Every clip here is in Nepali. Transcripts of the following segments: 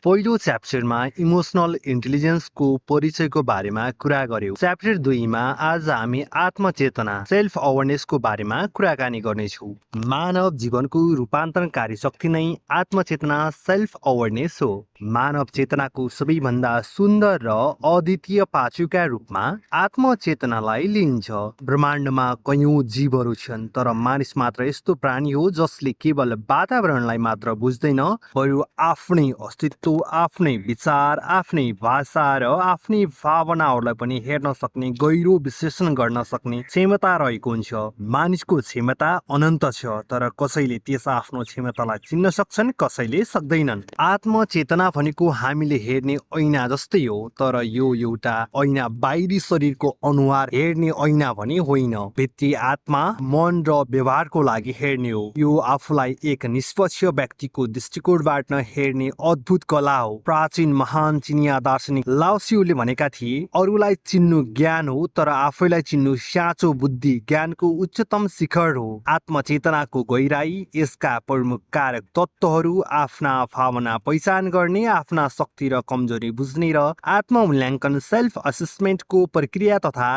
पहिलो च्याप्टरमा इमोसनल इन्टेलिजेन्सको परिचयको बारेमा कुरा गर्यौं। च्याप्टर 2 मा आज हामी आत्मचेतना सेल्फ अवेरनेसको बारेमा कुराकानी गर्नेछौँ। मानव जीवनको रूपान्तरणकारी शक्ति नै आत्मचेतना सेल्फ अवेरनेस हो। मानव चेतनाको सबैभन्दा सुन्दर र अद्वितीय पाछुका रूपमा आत्मचेतनालाई लिइन्छ। ब्रह्माण्डमा कयौं जीवहरू छन्, तर मानिस मात्र यस्तो प्राणी हो जसले केवल वातावरणलाई मात्र बुझ्दैन, बरु आफ्नै अस्तित्व, आफ्नै विचार, आफ्नै भाषा र आफ्नै भावनाहरूलाई पनि हेर्न सक्ने, गहिरो विश्लेषण गर्न सक्ने क्षमता रहेको हुन्छ। मानिसको क्षमता अनन्त छ, तर कसैले त्यस आफ्नो क्षमतालाई चिन्न सक्छन्, कसैले सक्दैनन्। आत्मचेतना भनेको हामीले हेर्ने ऐना जस्तै हो, तर यो एउटा ऐना बाहिरी शरीरको अनुहार हेर्ने ऐना भने होइन। भित्री आत्मा, मन र व्यवहारको लागि हेर्ने हो। यो आफूलाई एक निष्पक्ष व्यक्तिको दृष्टिकोणबाट हेर्ने अद्भुत कला हो। प्राचीन महान चिनिया दार्शनिक लाओत्से भनेका थिए, अरूलाई चिन्नु ज्ञान हो, तर आफैलाई चिन्नु साँचो बुद्धि ज्ञानको उच्चतम शिखर हो। आत्मचेतनाको गहिराई, यसका प्रमुख कारक तत्त्वहरू आफ्ना भावना पहिचान गर्ने, आफ्ना शक्ति र कमजोरी बुझ्ने र आत्ममूल्याङ्कन सेल्फ असेसमेन्टको प्रक्रिया तथा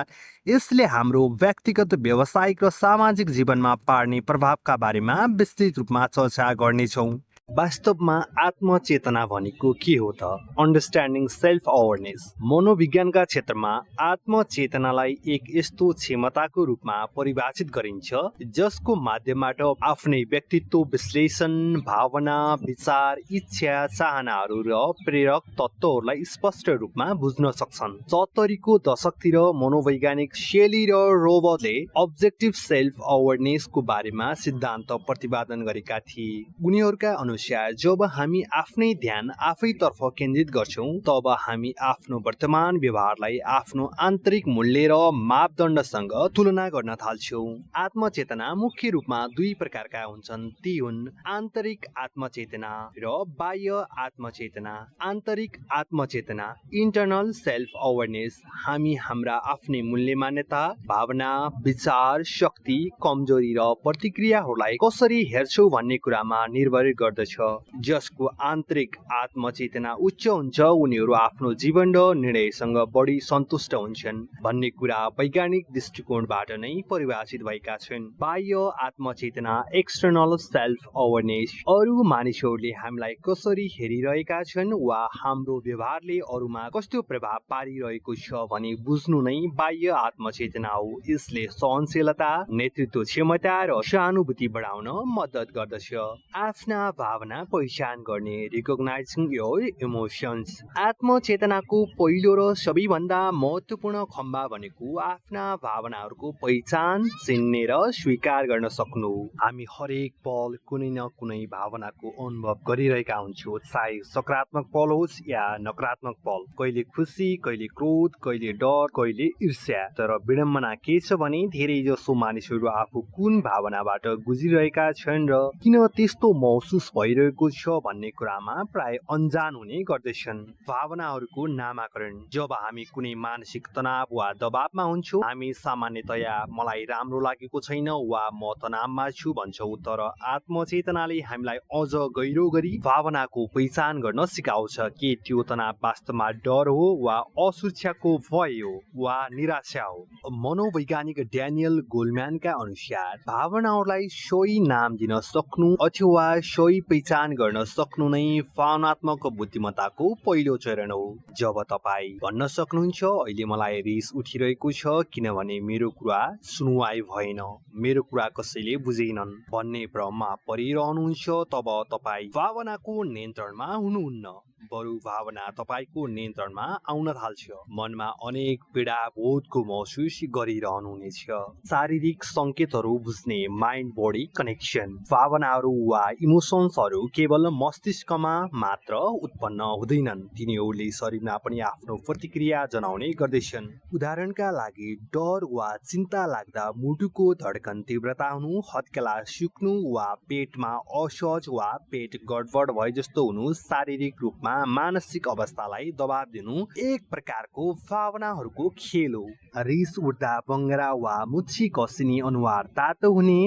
यसले हाम्रो व्यक्तिगत, व्यावसायिक र सामाजिक जीवनमा पार्ने प्रभावका बारेमा विस्तृत रूपमा चर्चा गर्नेछौँ। वास्तवमा आत्मचेतना भनेको के हो त? Understanding self awareness. मनोविज्ञानका क्षेत्रमा आत्मचेतनालाई एक यस्तो क्षमताको रूपमा परिभाषित गरिन्छ जसको माध्यमबाट आफ्नै व्यक्तित्व, विश्लेषण, भावना, विचार, इच्छा, चाहनाहरू र प्रेरक तत्त्वहरूलाई स्पष्ट रूपमा बुझ्न सक्छन्। 70 को दशकतिर मनोवैज्ञानिक शेली र रोबर्टले अब्जेक्टिभ सेल्फ अवेरनेसको बारेमा सिद्धान्त प्रतिपादन गरेका थिए। उनीहरूका अनुसार जब हामी आफ्नै ध्यान आफैतर्फ केन्द्रित गर्छौं, तब हामी आफ्नो वर्तमान व्यवहारलाई आफ्नो आन्तरिक मूल्य र मापदण्डसँग तुलना गर्न थाल्छौं। आत्मचेतना मुख्य रूपमा दुई प्रकारका हुन्छन्। ती हुन् आन्तरिक आत्मचेतना र बाह्य आत्मचेतना। आन्तरिक आत्मचेतना, इन्टरनल सेल्फ अवेरनेस, हामी हाम्रा आफ्नै मूल्य, मान्यता, भावना, विचार, शक्ति, कमजोरी र प्रतिक्रियाहरूलाई कसरी हेर्छौं भन्ने कुरामा निर्भर गर्दछ। जसको आन्तरिक आत्मचेतना उच्च हुन्छ, उनीहरू आफ्नो जीवन र निर्णयसँग बढी सन्तुष्ट हुन्छन् भन्ने कुरा वैज्ञानिक दृष्टिकोणबाट नै परिभाषित भएका छन्। बाह्य आत्मचेतना, एक्सटर्नल सेल्फ अवेरनेस, अरू मानिसहरूले हामीलाई कसरी हेरिरहेका छन् वा हाम्रो व्यवहारले अरूमा कस्तो प्रभाव पारिरहेको छ भनी बुझ्नु नै बाह्य आत्मचेतना हो। यसले सहनशीलता, नेतृत्व क्षमता र सहानुभूति बढाउन मद्दत गर्दछ। आफ्ना भावना पहिचान गर्ने, रिकग्नाइजिङ योर इमोसन्स। आत्मचेतनाको पहिलो र सबैभन्दा महत्त्वपूर्ण खम्बा भनेको आफ्ना भावनाहरूको पहिचान, चिन्ने र स्वीकार गर्न सक्नु। हामी हरेक पल कुनै न कुनै भावनाको अनुभव गरिरहेका हुन्छौँ, चाहे सकारात्मक पल होस् या नकारात्मक पल। कहिले खुसी, कहिले क्रोध, कहिले डर, कहिले ईर्ष्या। तर विडम्बना के छ भने धेरै जसो मानिसहरू आफू कुन भावनाबाट गुजिरहेका छन् र किन त्यस्तो महसुस भइरहेको छ भन्ने कुरामा प्राय अनजान हुने गर्दछन्। भावनाहरूको नामाकरण। जब हामी कुनै मानसिक तनाव वा दबावमा हुन्छौँ, हामी सामान्यतया मलाई राम्रो लागेको छैन वा म तनावमा छु भन्छौँ, तर आत्मचेतनाले हामीलाई अझ गहिरो गरी भावनाको पहिचान गर्न सिकाउँछ। के त्यो तनाव वास्तवमा डर हो वा असुरक्षाको भय हो वा निराशा हो? मनोवैज्ञानिक ड्यानियल गोलम्यानका अनुसार भावनाहरूलाई सही नाम दिन सक्नु अथवा सही पहिचान गर्न सक्नु नै भावनात्मक बुद्धिमत्ताको पहिलो चरण हो। जब तपाईँ भन्न सक्नुहुन्छ, अहिले मलाई रिस उठिरहेको छ किनभने मेरो कुरा सुनुवाई भएन, मेरो कुरा कसैले बुझेनन् भन्ने भ्रममा परिरहनुहुन्छ, तब तपाईँ भावनाको नियन्त्रणमा हुनुहुन्न, बरु भावना तपाईको नियन्त्रणमा आउन थाल्छ। मनमा अनेक पीडा बोधको महसुस गरिरहनुहुनेछ। शारीरिक संकेतहरू बुझ्ने, माइन्ड बडी कनेक्सन। भावनाहरू वा इमोसन्सहरू केवल मस्तिष्कमा मात्र उत्पन्न हुँदैनन्, तिनीहरूले शरीरमा पनि आफ्नो प्रतिक्रिया जनाउने गर्दछन्। उदाहरणका लागि, डर वा चिन्ता लाग्दा मुटुको धड्कन तीव्रता हुनु, हत्केला सुक्नु वा पेटमा असहज वा पेट गडबड भए जस्तो हुनु शारीरिक रूपमा मानसिक अवस्थालाई दबाब दिनु एक प्रकारको भावनाहरूको खेल हो। रिस उठ्दा बङ्गरा वा मुच्छी कसिने, अनुहार तातो हुने,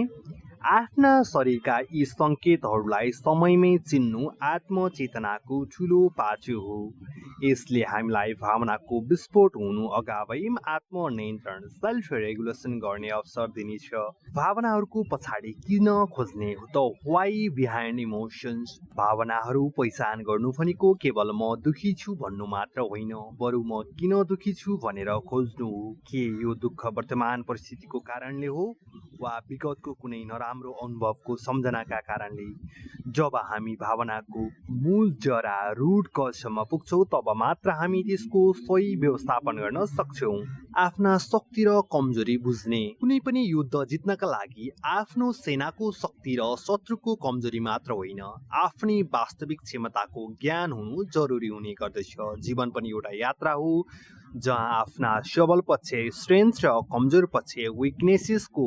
आफ्ना शरीरका यी सङ्केतहरूलाई समयमै चिन्नु आत्मचेतनाको ठुलो पाछु हो। यसले हामीलाई भावनाको विस्फोट हुनु अगावै आत्मनियन्त्रण सेल्फ रेगुलेसन गर्ने अवसर दिनेछ। भावनाहरूको पछाडि किन खोज्ने हो त वाइ बिहाइन्ड इमोसन्स। भावनाहरू पहिचान गर्नु भनेको केवल म दुखी छु भन्नु मात्र होइन, बरु म किन दुखी छु भनेर खोज्नु हो। के यो दुःख वर्तमान परिस्थितिको कारणले हो वा विगतको कुनै नराम्रो अनुभवको सम्झनाका कारणले। जब हामी भावनाको मूल जरा रुट कजसम्म पुग्छौँ तब मात्र हामी त्यसको सही व्यवस्थापन गर्न सक्छौँ। आफ्ना शक्ति र कमजोरी बुझ्ने। कुनै पनि युद्ध जित्नका लागि आफ्नो सेनाको शक्ति र शत्रुको कमजोरी मात्र होइन, आफ्नै वास्तविक क्षमताको ज्ञान हुनु जरुरी हुने गर्दछ। जीवन पनि एउटा यात्रा हो जहाँ आफ्ना सबल पक्ष स्ट्रेन्थ र कमजोर पक्ष विकनेसेसको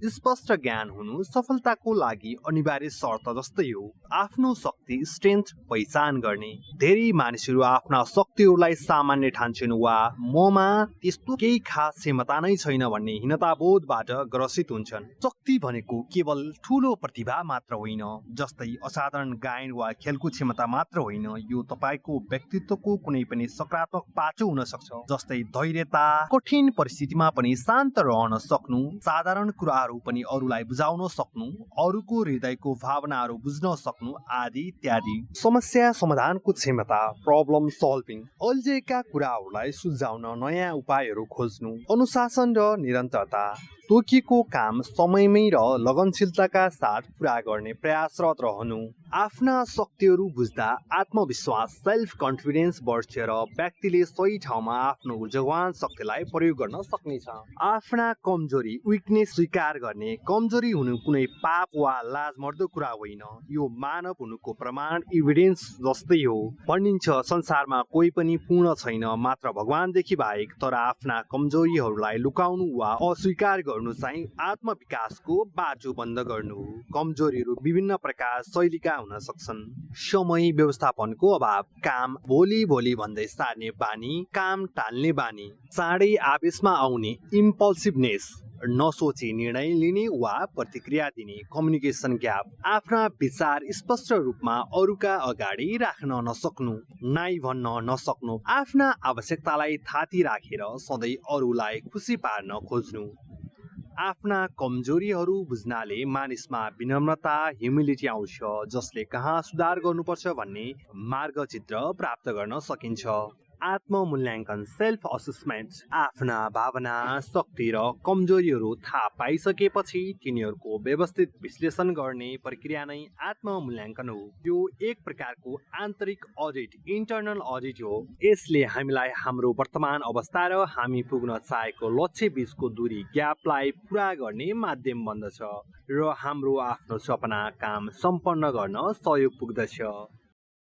स्पष्ट ज्ञान हुनु सफलताको लागि अनिवार्य शर्त जस्तै हो। आफ्नो शक्ति स्ट्रेन्थ पहिचान गर्ने। धेरै मानिसहरू आफ्ना शक्तिहरूलाई सामान्य ठान्छन् वा ममा त्यस्तो केही खास क्षमता नै छैन भन्ने हीनताबोधबाट ग्रसित हुन्छन्। शक्ति भनेको केवल ठुलो प्रतिभा मात्र होइन, जस्तै असाधारण गायन वा खेलकुद क्षमता मात्र होइन। यो तपाईको व्यक्तित्वको कुनै पनि सकारात्मक पाटो हुन सक्छ, जस्तै धैर्यता, कठिन परिस्थितिमा पनि शान्त रहन सक्नु, साधारण कुराहरू पनि अरूलाई बुझाउन सक्नु, अरूको हृदयको भावनाहरू बुझ्न सक्नु आदि इत्यादि। समस्या समाधानको क्षमता, प्रब्लम सल्भिङ, अल्झेका कुराहरूलाई सुल्झाउन नयाँ उपायहरू खोज्नु, अनुशासन र निरन्तरता, तोकिएको काम समयमै र लगनशीलताका साथ पूरा गर्ने प्रयासरत रहनु। आफ्ना शक्तिहरू बुझ्दा आत्मविश्वास सेल्फ कन्फिडेन्स बढ्छ र व्यक्तिले सही ठाउँमा आफ्नो ऊर्जावान शक्तिलाई प्रयोग गर्न सक्नेछ। आफ्ना कमजोरी विकनेस स्वीकार गर्ने। कमजोरी हुनु कुनै पाप वा लाजमर्दो कुरा होइन, यो मानव हुनुको प्रमाण इभिडेन्स जस्तै हो। भनिन्छ संसारमा कोही पनि पूर्ण छैन, मात्र भगवानदेखि बाहेक। तर आफ्ना कमजोरीहरूलाई लुकाउनु वा अस्वीकार गर्नु चाहिँ आत्मविकासको बाटो बन्द गर्नु हो। कमजोरीहरू विभिन्न प्रकार शैलीका हुन सक्छन्। समय व्यवस्थापनको अभाव, काम भोलि भोलि भन्दै सार्ने बानी, काम टाल्ने बानी, चाँडै आवेशमा आउने इम्पल्सिभनेस, नसोची निर्णय लिने वा प्रतिक्रिया दिने, कम्युनिकेसन ग्याप, आफ्ना विचार स्पष्ट रूपमा अरूका अगाडि राख्न नसक्नु, नाइ भन्न नसक्नु, आफ्ना आवश्यकतालाई थाती राखेर सधैँ अरूलाई खुसी पार्न खोज्नु। आफ्ना कमजोरीहरू बुझ्नाले मानिसमा विनम्रता, ह्युमिलिटी आउँछ, जसले कहाँ सुधार गर्नुपर्छ भन्ने मार्गचित्र प्राप्त गर्न सकिन्छ। आत्ममूल्याङ्कन सेल्फ असेसमेन्ट। आफ्ना भावना, शक्ति र कमजोरीहरू थाहा पाइसकेपछि तिनीहरूको व्यवस्थित विश्लेषण गर्ने प्रक्रिया नै आत्ममूल्याङ्कन हो। यो एक प्रकारको आन्तरिक अडिट, इन्टर्नल अडिट हो। यसले हामीलाई हाम्रो वर्तमान अवस्था र हामी पुग्न चाहेको लक्ष्य बीचको दूरी ग्यापलाई पूरा गर्ने माध्यम बन्दछ र हाम्रो आफ्नो सपना काम सम्पन्न गर्न सहयोग पुग्दछ।